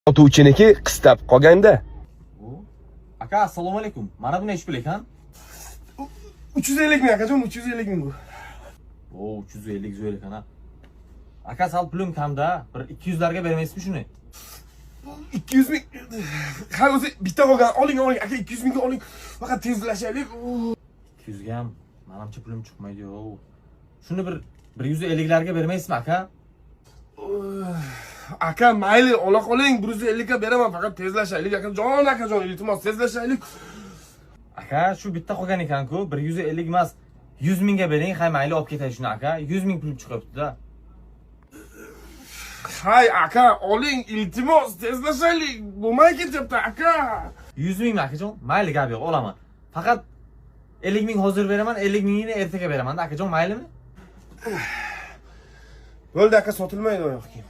Sotuvchiniki qistab qolganda. Aka, assalomu alaykum. Mana bu nechi pul ekan? 350 ming akajon, 350 ming bu. O, 350 zo'r ekan ha. Aka, sal pulim kamda. Bir 200 larga bermaysizmi shuni? 200 ming. Ha, o'zi bitta qolgan. Oling, aka 200 mingga oling. Faqat tezlashaylik. 200 ga ham menimcha pulim chiqmaydi-yo. Shuni bir 150 larga bermaysizmi aka? Aka, mayli, ola qoling. 150 ga beraman, faqat tezlashaylik akajon, iltimos tezlashaylik. Aka, shu bitta qolgan ekan-ku, 150 emas. 100 mingga bering, hay mayli olib ketay shuni aka. 100 ming pul chiqibdi-da. Hay aka, oling, iltimos tezlashaylik. Bo'lmay ketyapti aka. 100 mingmi akajon? Mayli, gap yo'q, olaman. Faqat 50 ming hozir beraman, 50 mingni ertaga beraman-da akajon, maylimi? Bo'ldi aka, sotilmaydi oyoq kiyim.